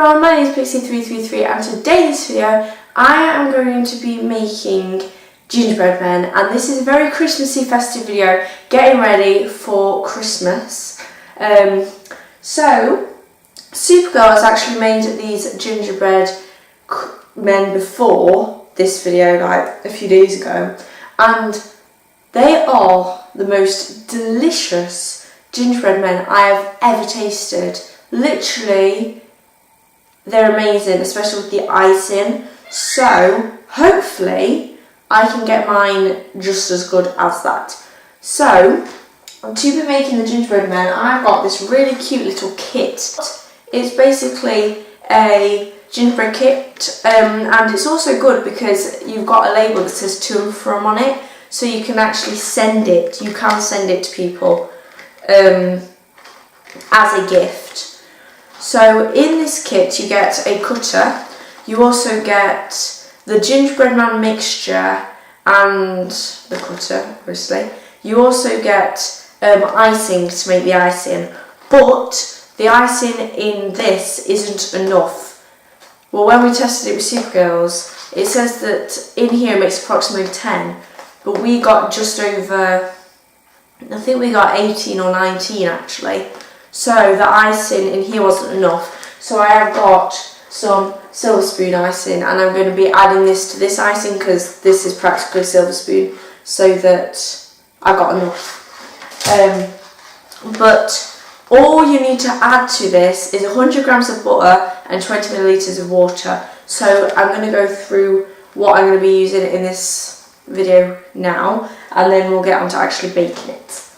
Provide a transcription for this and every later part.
everyone, my name is Pixie333 and today in this video I am going to be making gingerbread men, and this is a very Christmassy festive video, getting ready for Christmas. So Supergirl has actually made these gingerbread men before this video, like a few days ago, and they are the most delicious gingerbread men I have ever tasted. Literally, they're amazing, especially with the icing. So hopefully I can get mine just as good as that. So to be making the gingerbread men, I've got this really cute little kit. It's basically a gingerbread kit, and it's also good because you've got a label that says to and from on it, so you can actually send it. You can send it to people as a gift. So in this kit you get a cutter, you also get the gingerbread man mixture and the cutter, obviously. You also get icing to make the icing, but the icing in this isn't enough. Well, when we tested it with Supergirls, it says that in here it makes approximately 10, but we got just over, I think we got 18 or 19 actually. So the icing in here wasn't enough. So I have got some silver spoon icing, and I'm going to be adding this to this icing because this is practically a silver spoon, so that I got enough. But all you need to add to this is 100 grams of butter and 20 millilitres of water. So I'm going to go through what I'm going to be using in this video now, and then we'll get on to actually baking it.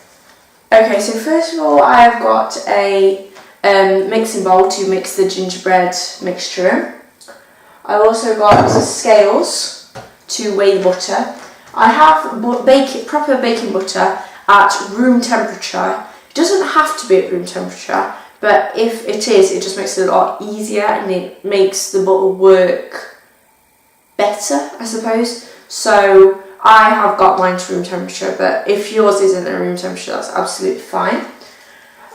Okay, so first of all I have got a mixing bowl to mix the gingerbread mixture in. I've also got scales to weigh the butter. I have proper baking butter at room temperature. It doesn't have to be at room temperature, but if it is, it just makes it a lot easier and it makes the butter work better, I suppose. So I have got mine to room temperature, but if yours isn't at room temperature, that's absolutely fine.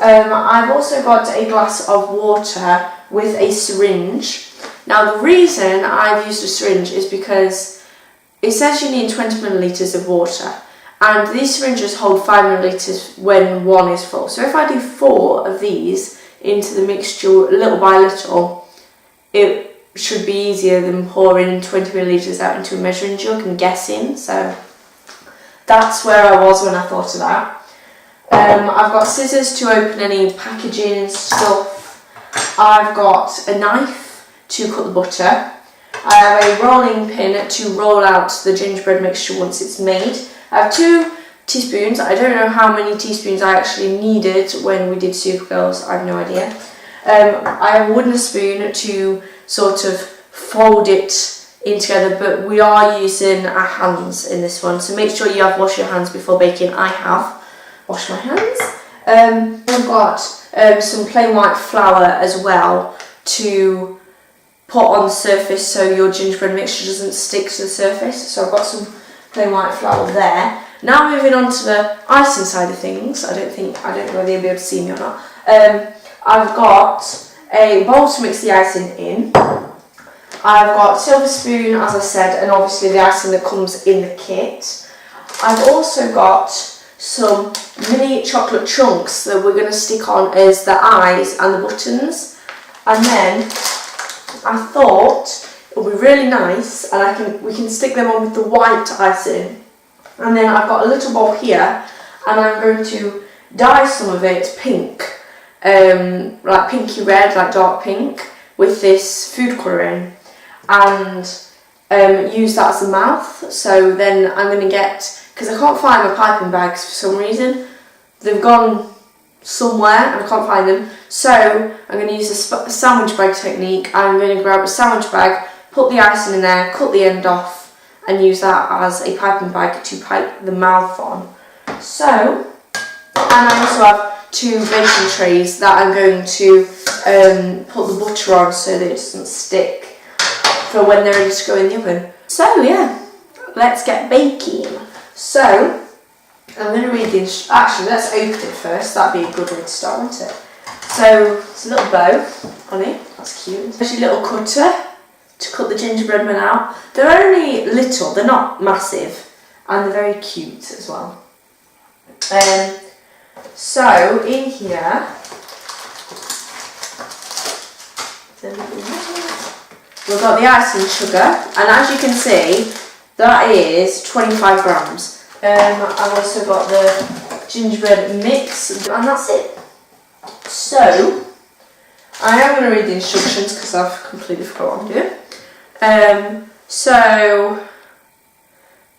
I've also got a glass of water with a syringe. Now the reason I've used a syringe is because it says you need 20 millilitres of water, and these syringes hold 5 millilitres when one is full. So if I do 4 of these into the mixture little by little, it should be easier than pouring 20 millilitres out into a measuring jug and guessing. So that's where I was when I thought of that. I've got scissors to open any packaging and stuff. I've got a knife to cut the butter. I have a rolling pin to roll out the gingerbread mixture once it's made. I have 2 teaspoons. I don't know how many teaspoons I actually needed when we did Supergirls. I have no idea. I have a wooden spoon to sort of fold it in together, but we are using our hands in this one, so make sure you have washed your hands before baking. I have washed my hands. I've got some plain white flour as well to put on the surface so your gingerbread mixture doesn't stick to the surface. So I've got some plain white flour there. Now moving on to the icing side of things. I don't know whether you'll be able to see me or not. I've got a bowl to mix the icing in. I've got silver spoon, as I said, and obviously the icing that comes in the kit. I've also got some mini chocolate chunks that we're going to stick on as the eyes and the buttons. And then I thought it would be really nice, and we can stick them on with the white icing. And then I've got a little bowl here, and I'm going to dye some of it pink. Like pinky red, like dark pink, with this food colouring, and use that as the mouth. So then I'm going to get, because I can't find my piping bags for some reason, they've gone somewhere and I can't find them, so I'm going to use a sandwich bag technique. I'm going to grab a sandwich bag, put the icing in there, cut the end off, and use that as a piping bag to pipe the mouth on. So, and I also have 2 baking trays that I'm going to put the butter on so that it doesn't stick for when they're ready to go in the oven. So yeah, let's get baking. So I'm going to read the actually let's open it first. That'd be a good way to start, wouldn't it? So it's a little bow on it, that's cute. There's your little cutter to cut the gingerbread men out. They're only little, they're not massive, and they're very cute as well. So in here, we've got the icing sugar, and as you can see, that is 25 grams. I've also got the gingerbread mix, and that's it. So, I am going to read the instructions because I've completely forgot what I'm doing. So,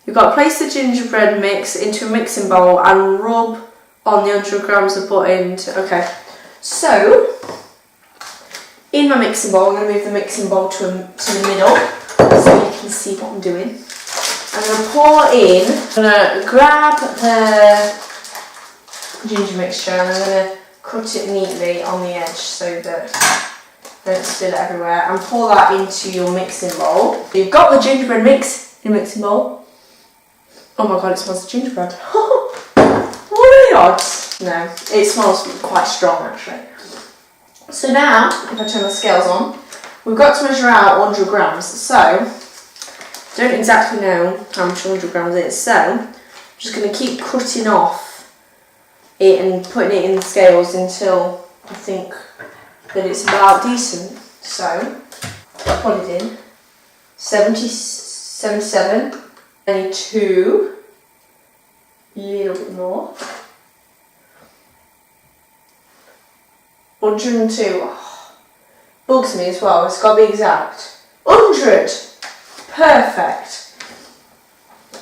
you've got to place the gingerbread mix into a mixing bowl and rub on the 100 grams of butter into. Okay, so in my mixing bowl, I'm going to move the mixing bowl to the middle so you can see what I'm doing. I'm going to pour in, I'm going to grab the ginger mixture and I'm going to cut it neatly on the edge so that I don't spill it everywhere, and pour that into your mixing bowl. You've got the gingerbread mix in a mixing bowl. Oh my god, it smells of gingerbread. What are the odds? No, it smells quite strong actually. So now, if I turn the scales on, we've got to measure out 100 grams. So, don't exactly know how much 100 grams is, so I'm just going to keep cutting off it and putting it in the scales until I think that it's about decent. So, put it in. 77, 92, a little bit more. 102, oh, bugs me as well, it's got to be exact. 100, perfect.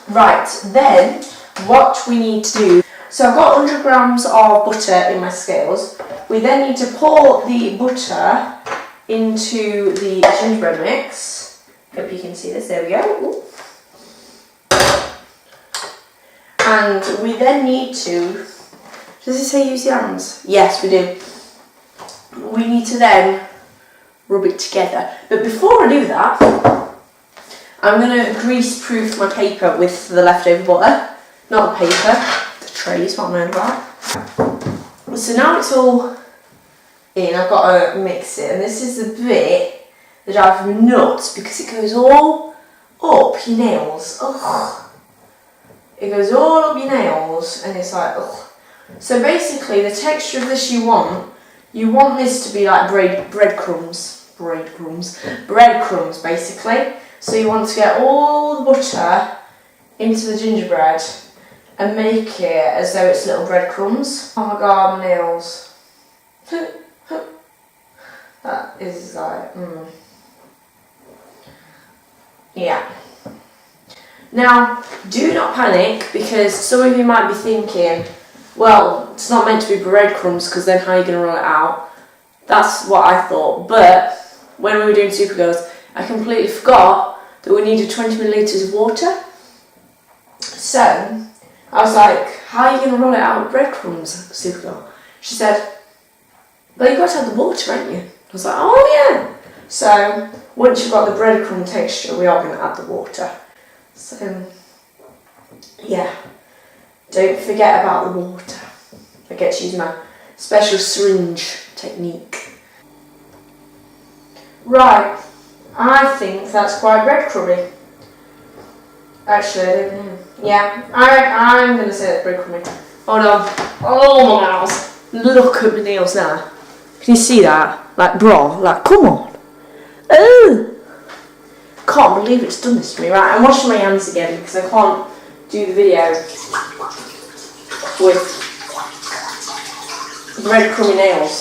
Right, then what we need to do, so I've got 100 grams of butter in my scales. We then need to pour the butter into the gingerbread mix. Hope you can see this, there we go. Ooh. And we then need to, does it say use your hands? Yes, we do. We need to then rub it together. But before I do that, I'm going to grease-proof my paper with the leftover butter. Not the paper, the tray is what I'm learning about. So now it's all in, I've got to mix it. And this is the bit that drives me nuts because it goes all up your nails. Ugh. It goes all up your nails and it's like, ugh. So basically the texture of this you want this to be like breadcrumbs basically. So you want to get all the butter into the gingerbread and make it as though it's little breadcrumbs. Oh my god, my nails. That is like, yeah. Now, do not panic because some of you might be thinking, well, it's not meant to be breadcrumbs because then how are you going to roll it out? That's what I thought, but when we were doing Supergirls, I completely forgot that we needed 20 millilitres of water. So, I was like, how are you going to roll it out with breadcrumbs, Supergirl? She said, well, you've got to have the water, haven't you? I was like, oh yeah. So, once you've got the breadcrumb texture, we are going to add the water. So, yeah. Don't forget about the water. I get to use my special syringe technique. Right, I think that's quite breadcrumby. Actually, I don't know. Yeah, I'm going to say that's breadcrumby. Hold on. Oh my nails. Look at my nails now. Can you see that? Like, bro, like, come on. Oh! Can't believe it's done this to me. Right, I'm washing my hands again because I can't do the video with breadcrumby nails.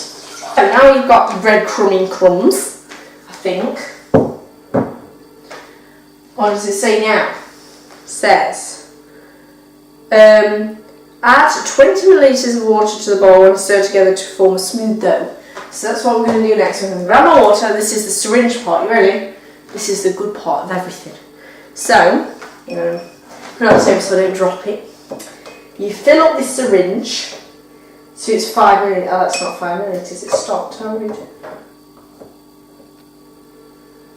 So now you've got breadcrumby crumbs, I think. What does it say now? It says, add 20 millilitres of water to the bowl and stir together to form a smooth dough. So that's what we're going to do next. We're going to grab my water. This is the syringe part. You ready? This is the good part of everything. So, I'm going to put it on the table so I don't drop it. You fill up this syringe, so it's 5 millilitres. Oh, that's not 5 millilitres, it's stopped. How rude.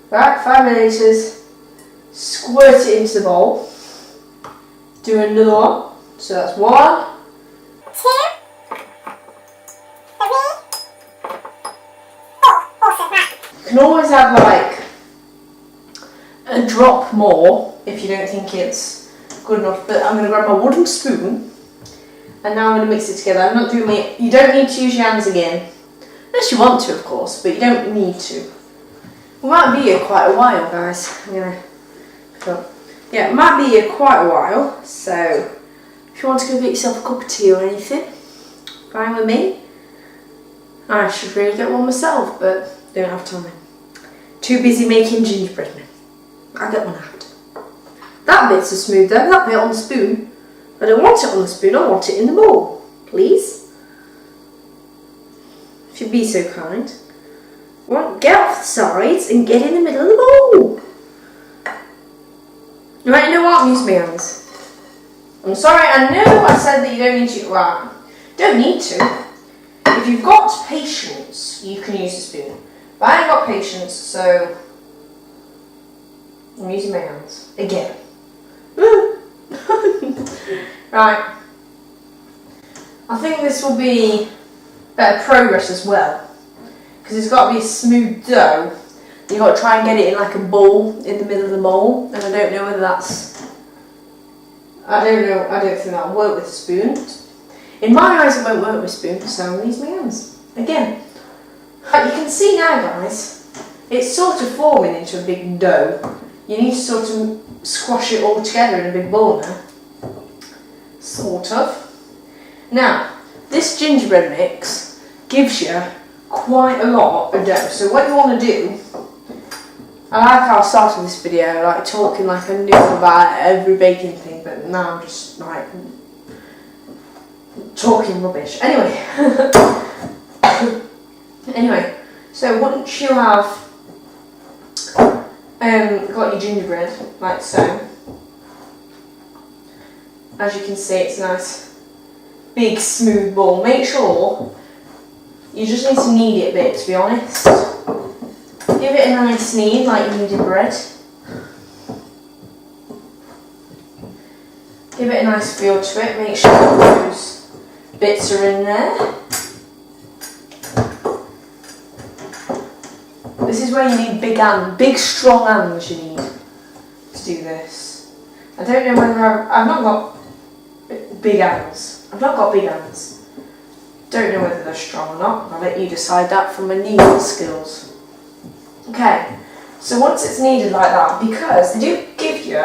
Right, 5 millilitres. Squirt it into the bowl. Do another one. So that's 1, 2, 3, can always add like a drop more if you don't think it's good enough. But I'm going to grab my wooden spoon and now I'm going to mix it together. I'm not doing it. You don't need to use your hands again, unless you want to, of course, but you don't need to. We might be here quite a while, guys. I'm going to, yeah, it might be here quite a while. So if you want to go get yourself a cup of tea or anything, fine with me. I should really get one myself, but don't have time. Too busy making gingerbread now. I'll get one after. That bit's so smooth though, that bit on the spoon. I don't want it on the spoon, I want it in the bowl. Please? If you'd be so kind. Well, get off the sides and get in the middle of the bowl. Right, you know what? I'm using my hands. I'm sorry, I know I said that you don't need to. Well, don't need to. If you've got patience, you can use a spoon. But I ain't got patience, so I'm using my hands again. Right. I think this will be better progress as well, because it's got to be a smooth dough. You've got to try and get it in like a bowl in the middle of the bowl, and I don't know whether that's. I don't think that'll work with a spoon. In my eyes, it won't work with a spoon, so I'm going to use my hands again. But you can see now, guys, it's sort of forming into a big dough. You need to sort of squash it all together in a big bowl now. Sort of. Now, this gingerbread mix gives you quite a lot of dough. So what you want to do, I like how I started this video, like talking like I knew about every baking thing, but now I'm just like talking rubbish. Anyway. Anyway, so once you have got your gingerbread, like so, as you can see, it's a nice big smooth ball. Make sure you just need to knead it a bit, to be honest. Give it a nice knead like you kneaded bread. Give it a nice feel to it. Make sure those bits are in there. This is where you need big hands, big strong hands you need to do this. I don't know whether I've not got big hands. I've not got big hands. Don't know whether they're strong or not. I'll let you decide that from my kneading skills. Okay, so once it's kneaded like that, because they do give you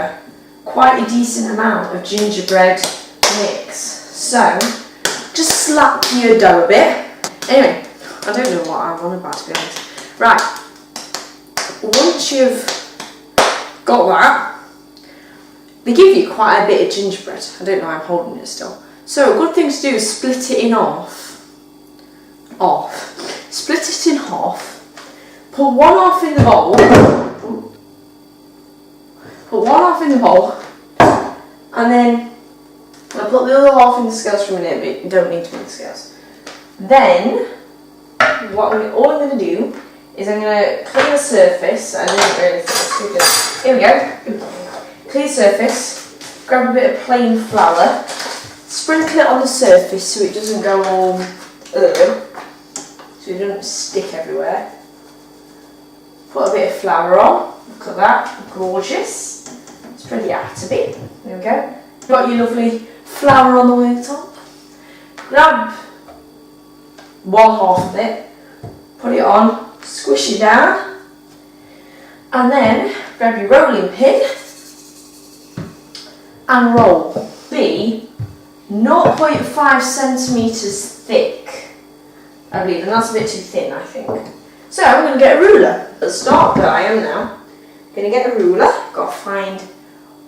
quite a decent amount of gingerbread mix, so just slap your dough a bit. Anyway, I don't know what I'm on about, to be honest. Right. Once you've got that, they give you quite a bit of gingerbread. I don't know why I'm holding it still. So a good thing to do is split it in split it in half. Put one half in the bowl. Put one half in the bowl, and then I'll put the other half in the scales for a minute, but you don't need to put the scales. Then all I'm going to do is I'm going to clean the surface. I didn't really think this. Here we go. Clean the surface. Grab a bit of plain flour. Sprinkle it on the surface so it doesn't go all so it doesn't stick everywhere. Put a bit of flour on. Look at that. Gorgeous. Spread it out a bit. There we go. Got your lovely flour on the way top. Grab one half of it. Put it on. Squish it down, and then grab your rolling pin and roll. Be 0.5 centimetres thick, I believe, and that's a bit too thin, I think. So I'm going to get a ruler. At the start that I am now, going to get a ruler. Got to find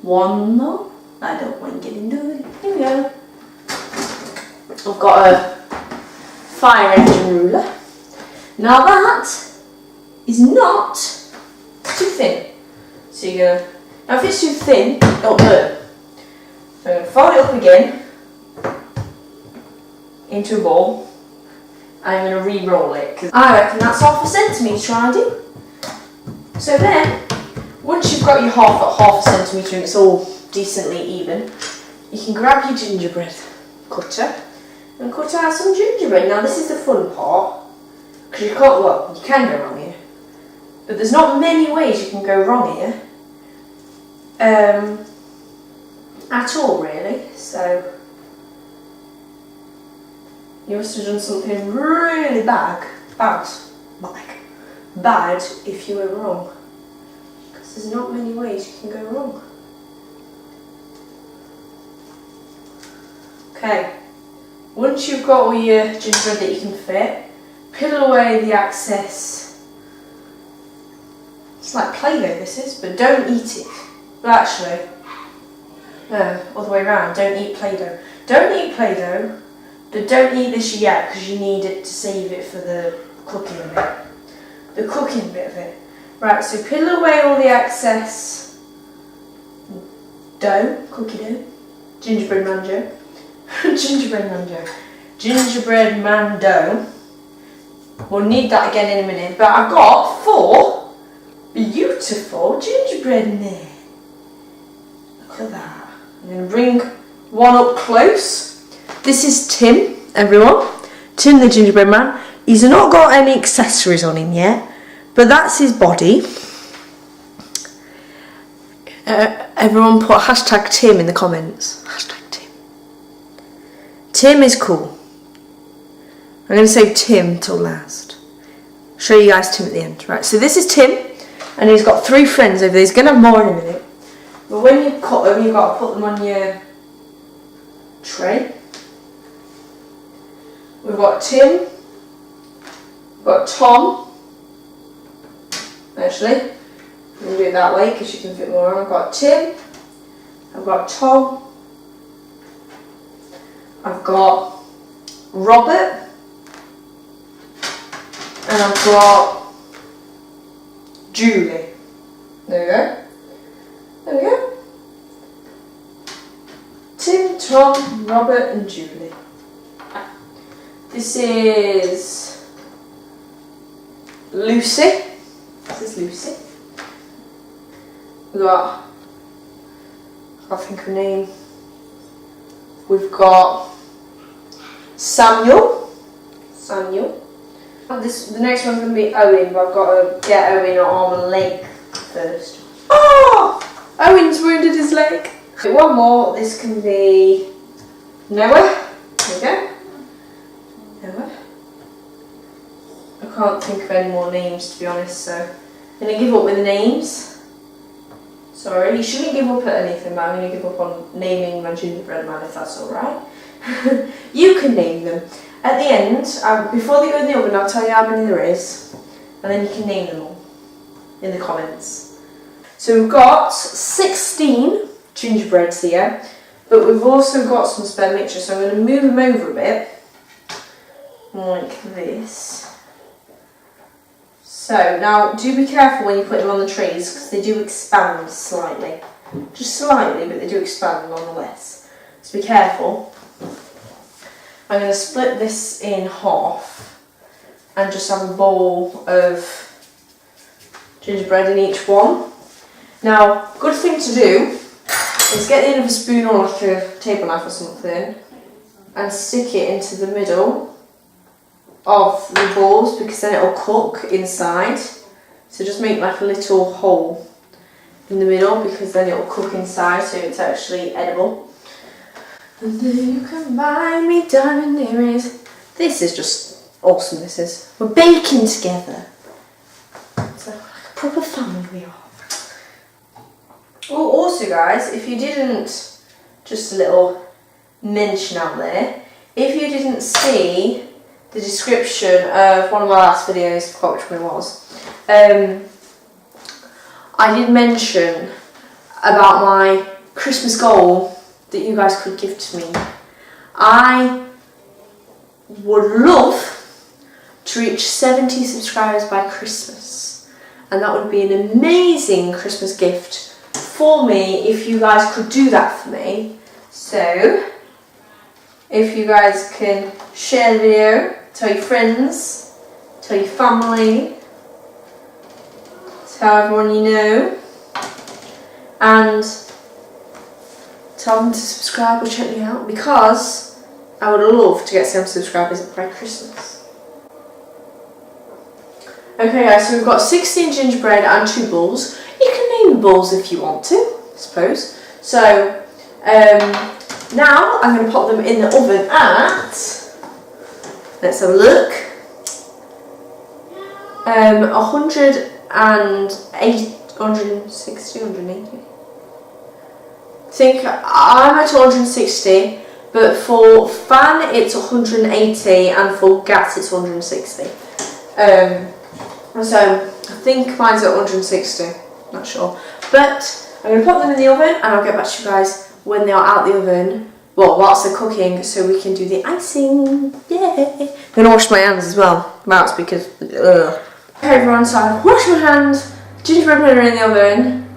one more. I don't mind getting dirty. Here we go. I've got a fire engine ruler. Now that is not too thin. So you're going to, now if it's too thin, it'll burn. So I'm going to fold it up again into a ball, and I'm going to re-roll it, because I reckon that's half a centimetre I do. So then, once you've got your half a centimetre and it's all decently even, you can grab your gingerbread cutter and cut out some gingerbread. Now this is the fun part. Because you can't, well, you can go wrong here. But there's not many ways you can go wrong here. At all, really. So you must have done something really bad if you were wrong. Because there's not many ways you can go wrong. Okay, once you've got all your gingerbread that you can fit, peel away the excess. It's like Play-Doh this is, but don't eat it. Well, actually, no, all the way around, don't eat Play-Doh. Don't eat Play-Doh, but don't eat this yet because you need it to save it for the cooking bit. The cooking bit of it. Right, so peel away all the excess dough, cookie dough, gingerbread man dough. Gingerbread man dough. We'll need that again in a minute, but I've got 4 beautiful gingerbread in there. Look at that. I'm going to bring one up close. This is Tim, everyone. Tim the gingerbread man. He's not got any accessories on him yet, but that's his body. Everyone put hashtag Tim in the comments. Hashtag Tim. Tim is cool. I'm going to save Tim till last. Show you guys Tim at the end. Right, so this is Tim, and he's got 3 friends over there. He's going to have more in a minute. But when you cut them, you've got to put them on your tray. We've got Tim, we've got Tom, actually, I'm going to do it that way because you can fit more on. I've got Tim, I've got Tom, I've got Robert, and I've got Julie. There we go. There we go. Tim, Tom, Robert and Julie. This is Lucy. This is Lucy. We've got, I think her name. We've got Samuel. The next one's going to be Owen, but I've got to get Owen an arm and leg first. Oh! Owen's wounded his leg. One more. This can be Noah. There we go. Noah. I can't think of any more names, to be honest, so I'm going to give up with the names. Sorry, you shouldn't give up at anything, but I'm going to give up on naming my gingerbread man, if that's alright. You can name them. At the end, before they go in the oven, I'll tell you how many there is, and then you can name them all in the comments. So we've got 16 gingerbreads here, but we've also got some spare mixture, so I'm going to move them over a bit, like this. So now do be careful when you put them on the trays because they do expand slightly. Just slightly, but they do expand nonetheless. So be careful. I'm going to split this in half and just have a bowl of gingerbread in each one. Now, good thing to do is get the end of a spoon or like a table knife or something and stick it into the middle of the balls because then it'll cook inside. So just make like a little hole in the middle because then it'll cook inside so it's actually edible. And then you can buy me diamond earrings. This is just awesome, this is. We're baking together. So like a proper family we are. Oh, also guys, if you didn't, just a little mention out there, if you didn't see the description of one of my last videos, I forgot which one it was, I did mention about my Christmas goal that you guys could gift me. I would love to reach 70 subscribers by Christmas, and that would be an amazing Christmas gift for me if you guys could do that for me. So if you guys can share the video, tell your friends, tell your family, tell everyone you know, and tell them to subscribe or check me out because I would love to get 70 subscribers by Christmas. Okay guys, so we've got 16 gingerbread and 2 balls. You can name the balls if you want to, I suppose. So now I'm going to pop them in the oven at, let's have a look, 160, 180. I think I'm at 160, but for fan it's 180 and for gas it's 160. So I think mine's at 160, not sure. But I'm going to pop them in the oven and I'll get back to you guys when they are out the oven. Well, whilst they're cooking, so we can do the icing. Yay! I'm going to wash my hands as well. That's because, Okay everyone, so I've washed my hands, gingerbread men are in the oven,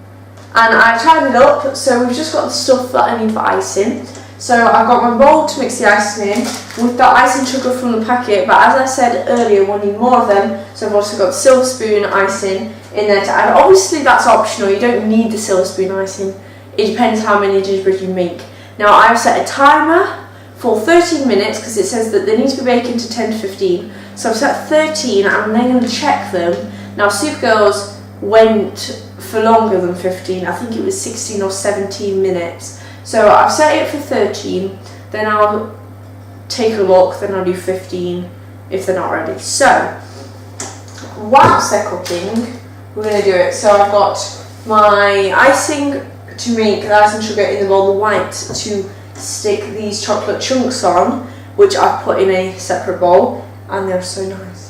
and I've tied it up, so we've just got the stuff that I need for icing. So I've got my bowl to mix the icing in. We've got icing sugar from the packet, but as I said earlier, we'll need more of them. So I've also got the silver spoon icing in there to add. Obviously that's optional, you don't need the silver spoon icing. It depends how many gingerbread you make. Now I've set a timer for 13 minutes because it says that they need to be baking to 10 to 15. So I've set 13 and I'm then going to check them. Now Supergirls went for longer than 15, I think it was 16 or 17 minutes. So I've set it for 13, then I'll take a look, then I'll do 15 if they're not ready. So, whilst they're cooking, we're going to do it. So I've got my icing to make the icing sugar in the bowl, the white to stick these chocolate chunks on, which I've put in a separate bowl, and they're so nice.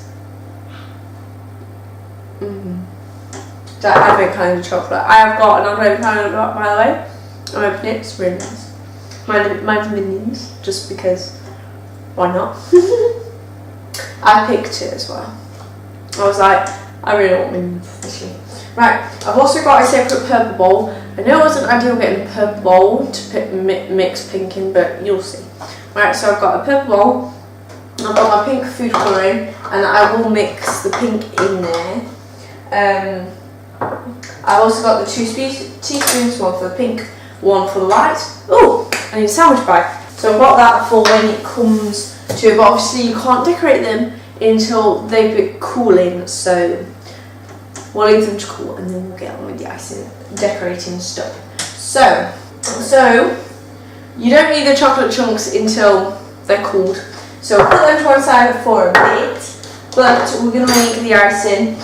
That advent calendar chocolate. I have got an advent calendar, by the way. I'm opening it, it's really nice. Mine's Minions, just because, why not? I picked it as well. I was like, I really want Minions this year. Right, I've also got a separate purple bowl. I know it wasn't ideal getting a purple bowl to mix pink in, but you'll see. Right, so I've got a purple bowl, I've got my pink food colouring, and I will mix the pink in there. I've also got the 2 teaspoons, one for the pink, one for the white. Oh, I need a sandwich bag. So I've got that for when it comes to it, but obviously you can't decorate them until they've been cooling, so we'll leave them to cool and then we'll get on with the icing, decorating stuff. So you don't need the chocolate chunks until they're cooled. So put them to one side for a bit, but we're going to make the icing.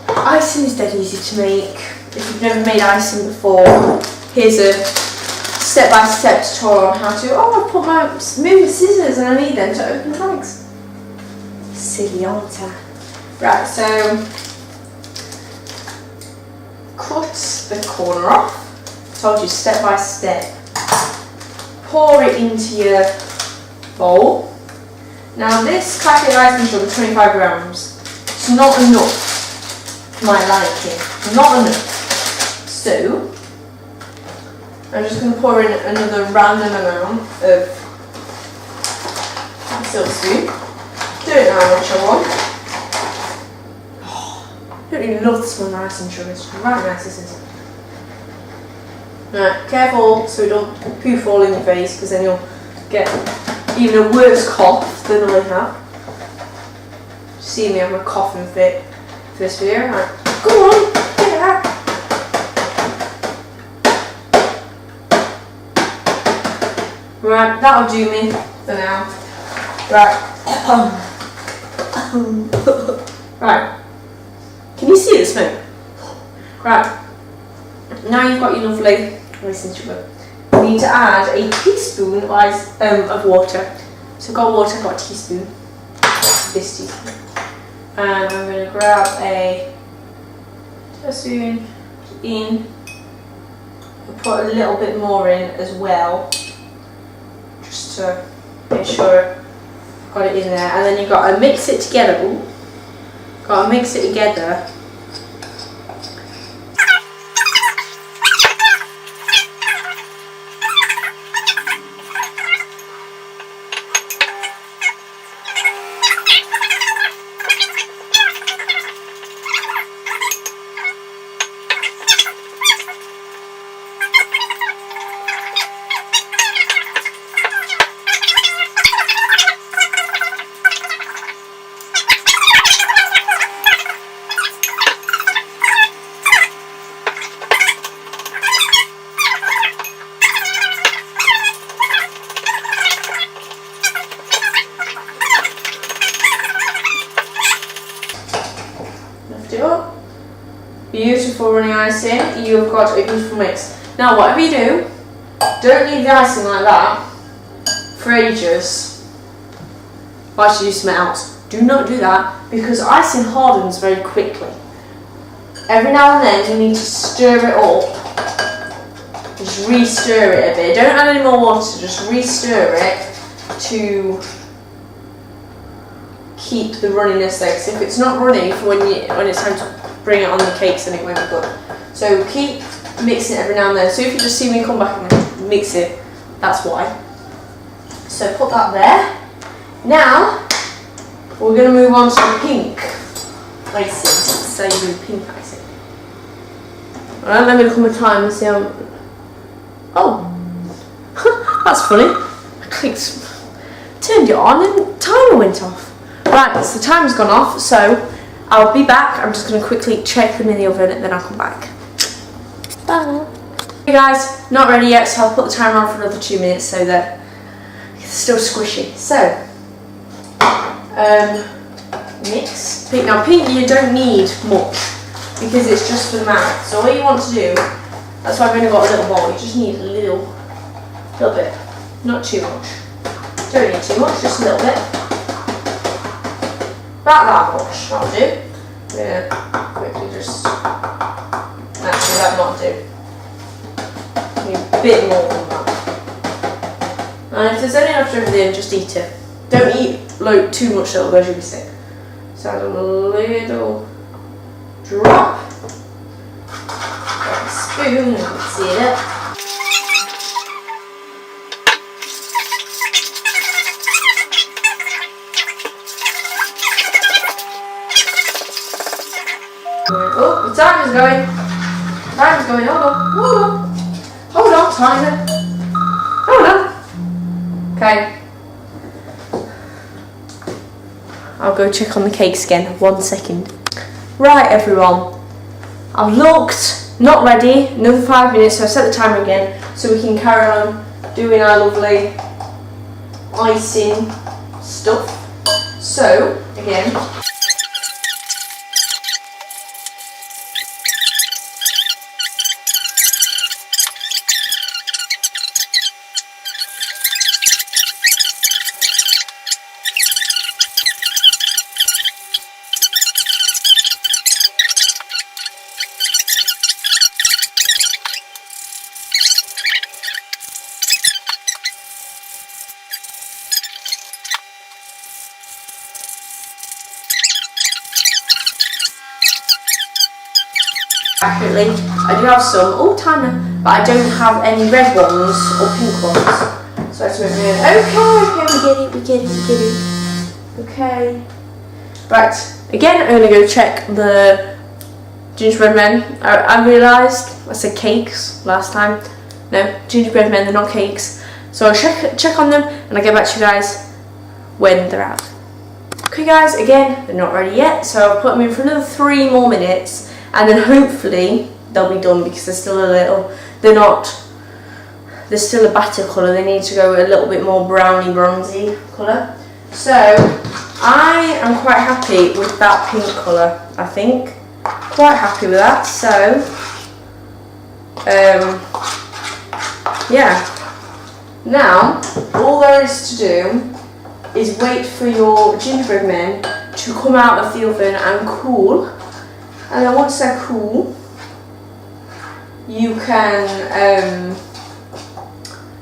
Icing is dead easy to make. If you've never made icing before, here's a step-by-step tutorial on how to. Oh, I put my scissors and I need them to open the bags. Silly, aren't I? Right, so cut the corner off. Told you step by step. Pour it into your bowl. Now this packet of icing sugar, 25 grams. It's not enough. My liking, not enough. So I'm just going to pour in another random amount of silver spoon. Don't know how much I want. Oh, I don't even love the smell of icing sugar. It's right nice, isn't it? Right, careful so you don't poof all in your face, because then you'll get even a worse cough than I have. See me, I'm a coughing fit. This video, right? Go on, get it out. Right, that'll do me for now. Right. Right. Can you see the smoke? Right. Now you've got your lovely icing sugar. You need to add a teaspoon of water. So I've got water, I've got a teaspoon. This teaspoon. And I'm going to grab a teaspoon in, and put a little bit more in as well, just to make sure I've got it in there. And then you've got to mix it together. Ooh. Got to mix it together. beautiful runny icing, you've got a beautiful mix. Now whatever you do, don't leave the icing like that for ages. Actually, you smell out. Do not do that because icing hardens very quickly. Every now and then you need to stir it up. Just re-stir it a bit. Don't add any more water, just re-stir it to keep the runniness there. Because if it's not runny for when it's time to bring it on the cakes, then it won't be good. So keep mixing it every now and then. So if you just see me come back and mix it, that's why. So put that there. Now we're going to move on to the pink icing. So you do pink icing. Alright, let me look at my time and see how. Oh, that's funny. I clicked, turned it on and timer went off. Right, so the timer's gone off, so I'll be back. I'm just going to quickly check them in the oven and then I'll come back. Bye. Hey guys, not ready yet, so I'll put the timer on for another 2 minutes so that it's still squishy. So, mix. Pink. Now pink you don't need much because it's just for the mouth. So all you want to do, that's why I've only got a little bowl, you just need a little bit. Not too much. Don't need too much, just a little bit. About that much, that'll do. Yeah, quickly just, actually that might do. Need a bit more than that. And if there's any left over there, just eat it. Don't eat too much, otherwise you'll be sick. So add a little drop. Grab a spoon, you can see it. Oh, the time is going. Time is going. Hold on. Hold on. Hold on, timer. Hold on. Okay. I'll go check on the cakes again. 1 second. Right, everyone. I've looked. Not ready. Another 5 minutes. So I set the timer again so we can carry on doing our lovely icing stuff. So again. Accurately, I do have some timer, but I don't have any red ones or pink ones. So I have to move in. Okay, we get it. Okay. Right, again, I'm gonna go check the gingerbread men. I realised I said cakes last time. No, gingerbread men, they're not cakes. So I'll check on them and I'll get back to you guys when they're out. Okay guys, again, they're not ready yet, so I'll put them in for another 3 more minutes. And then hopefully they'll be done because they're still they're still a batter colour. They need to go a little bit more browny bronzy colour. So I am quite happy with that pink colour, I think. Quite happy with that. So yeah. Now all there is to do is wait for your gingerbread men to come out of the oven and cool. And then once they're cool, you can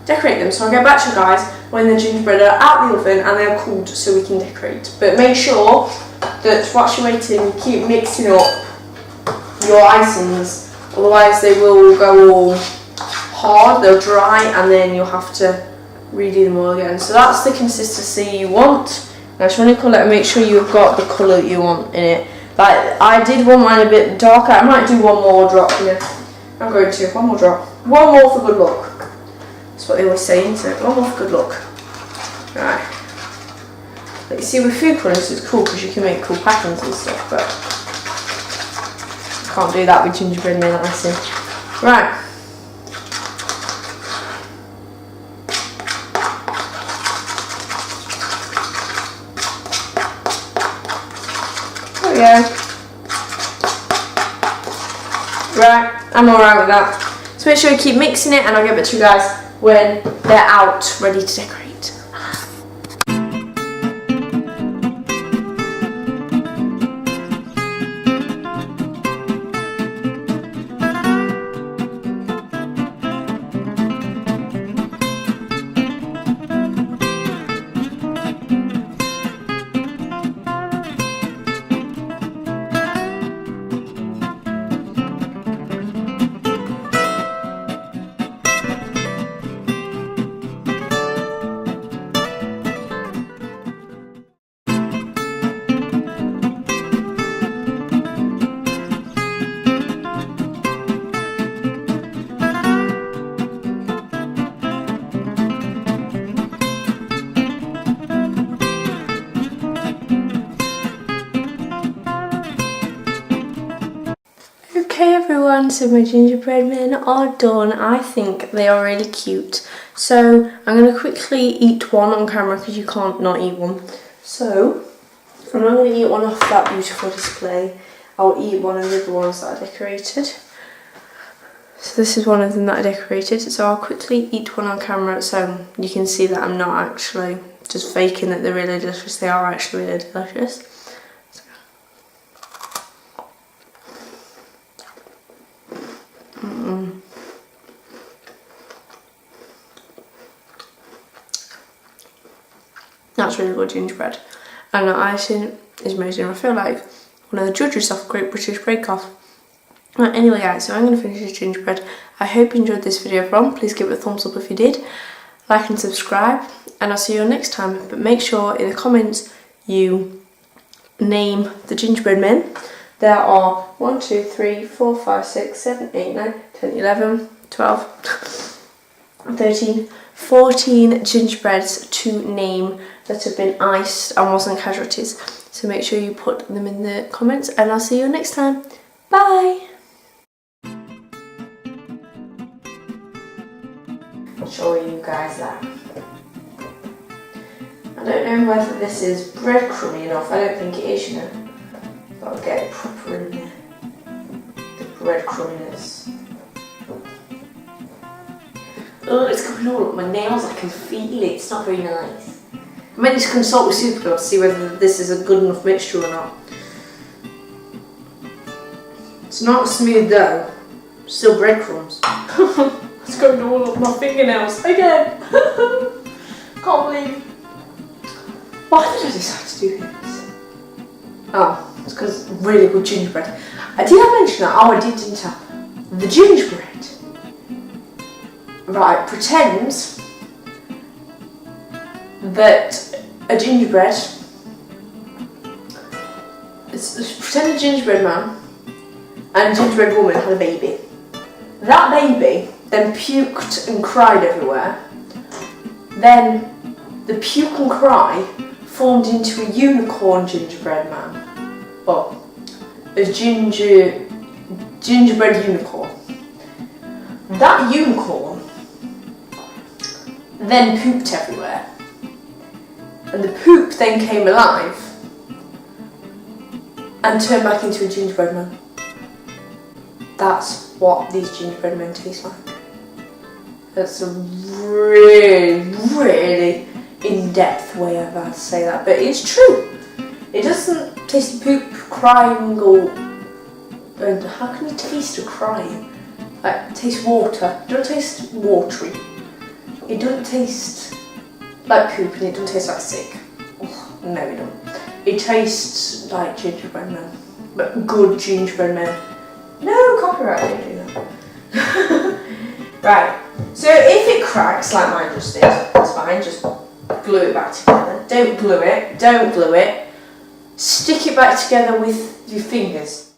decorate them. So I'll get back to you guys when the gingerbread are out the oven and they're cooled so we can decorate. But make sure that whilst you're waiting, you keep mixing up your icings, otherwise they will go all hard, they'll dry, and then you'll have to redo them all again. So that's the consistency you want. Now just want to colour it and make sure you've got the colour that you want in it. Like, I did want mine a bit darker. I might do one more drop here. I'm going to. One more drop. One more for good luck. That's what they always say, isn't it? One more for good luck. Right. But you see, with food colours, it's cool because you can make cool patterns and stuff, but I can't do that with gingerbread men icing. Right. There we go. Right, I'm alright with that. So make sure you keep mixing it and I'll get back to you guys when they're out, ready to decorate. Okay everyone, so my gingerbread men are done. I think they are really cute. So I'm going to quickly eat one on camera because you can't not eat one. So I'm not going to eat one off that beautiful display. I'll eat one of the other ones that I decorated. So this is one of them that I decorated. So I'll quickly eat one on camera so you can see that I'm not actually just faking that they're really delicious. They are actually really delicious. That's really good gingerbread. And the icing is amazing. I feel like one of the judges of Great British Bake Off. Right, anyway guys, so I'm going to finish this gingerbread. I hope you enjoyed this video everyone. Please give it a thumbs up if you did. Like and subscribe. And I'll see you next time. But make sure in the comments you name the gingerbread men. There are 1, 2, 3, 4, 5, 6, 7, 8, 9, 10, 11, 12, 13, 14 gingerbreads to name that have been iced and wasn't casualties. So make sure you put them in the comments and I'll see you next time. Bye! I'll show you guys that. I don't know whether this is breadcrumby enough. I don't think it is, you know. But I'll get it proper in there. The breadcrumbiness. Oh, it's going all up my nails. I can feel it. It's not very nice. I might need to consult with Superglue to see whether this is a good enough mixture or not. It's not smooth dough. Still breadcrumbs. It's going all up my fingernails again. Can't believe. Why did I decide to do this? Oh, it's because really good gingerbread. Did I mention that? Oh, I didn't I? The gingerbread. Right, pretends that a gingerbread, pretend a gingerbread man and a gingerbread woman had a baby. That baby then puked and cried everywhere. Then the puke and cry formed into a unicorn gingerbread man. Well, a gingerbread unicorn. That unicorn then pooped everywhere. And the poop then came alive and turned back into a gingerbread man. That's what these gingerbread men taste like. That's a really, really in-depth way of how to say that, but it's true. It doesn't taste of poop, crying, or... And how can you taste a crying? Like, taste water. It doesn't taste watery. It doesn't taste like poop and it doesn't taste like sick. Oh, no, it don't. It tastes like gingerbread men. But good gingerbread men. No copyright, I don't do that. Right, so if it cracks like mine just did, it's fine, just glue it back together. Don't glue it, Stick it back together with your fingers.